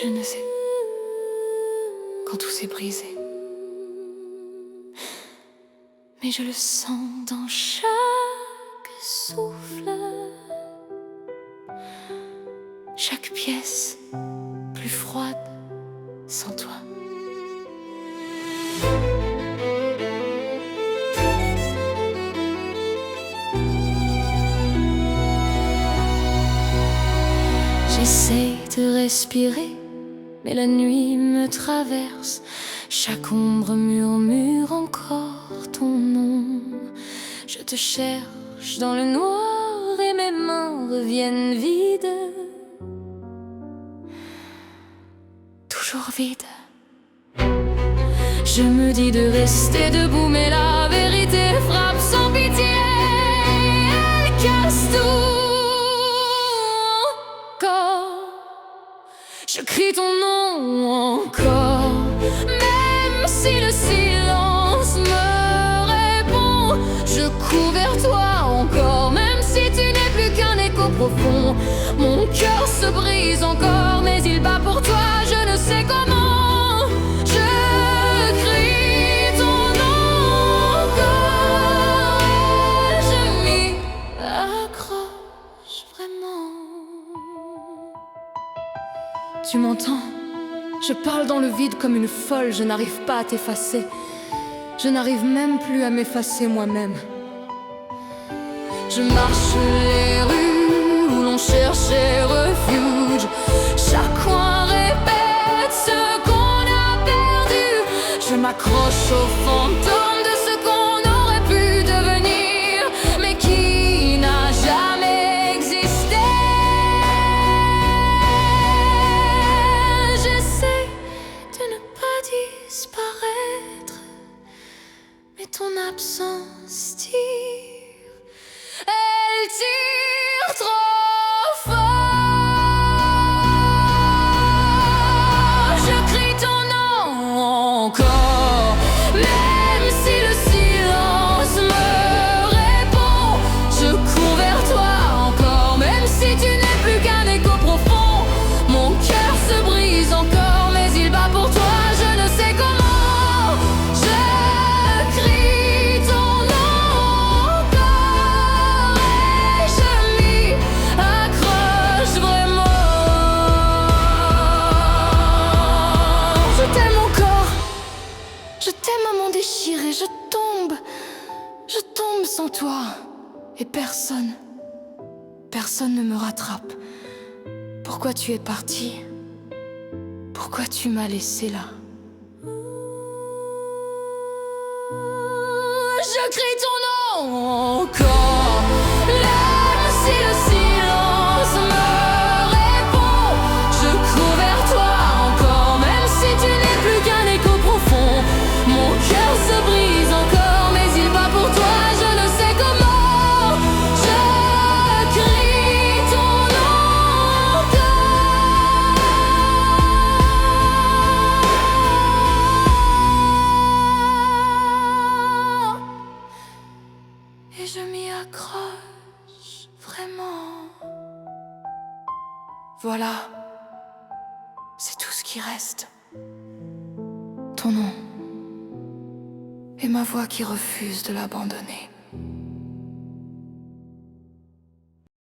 Je ne sais quand tout s'est brisé, mais je le sens dans chaque souffle, chaque pièce plus froide sans toi. J'essaie de respirer, mais la nuit me traverse. Chaque ombre murmure encore ton nom. Je te cherche dans le noir et mes mains reviennent vides, toujours vides. Je me dis de rester debout, mais la vérité frappe sans pitié. Elle casse tout. Je crie ton nom encore, même si le silence me répond. Je cours vers toi encore, même si tu n'es plus qu'un écho profond. Mon cœur se brise encore, mais il bat pour toi, je ne sais comment. Je crie ton nom encore, et je m'y accroche vraiment. Tu m'entends? Je parle dans le vide comme une folle, je n'arrive pas à t'effacer. Je n'arrive même plus à m'effacer moi-même. Je marche les rues où l'on cherchait refuge. Chaque coin répète ce qu'on a perdu. Je m'accroche aux fantômes de ce qu'on aurait pu devenir, mais qui n'a jamais existé. Disparaître, mais ton absence tire, elle tire trop fort. Je crie ton nom encore, même si le silence me répond. Je cours vers toi encore, même si tu n'es plus qu'un écho profond. Mon cœur se brise encore, mais il bat pour toi. Je t'aime à m'en déchirer, je tombe sans toi. Et personne ne me rattrape. Pourquoi tu es parti? Pourquoi tu m'as laissé là? Je crie ton nom encore, même si le silence me répond. Je cours vers toi encore, même si tu n'es plus qu'un écho profond. Mon cœur se brise encore, mais il bat pour toi, je ne sais comment. Je crie ton nom encore, et je m'y accroche vraiment. Voilà, c'est tout ce qui reste. Ton nom et ma voix qui refuse de l'abandonner.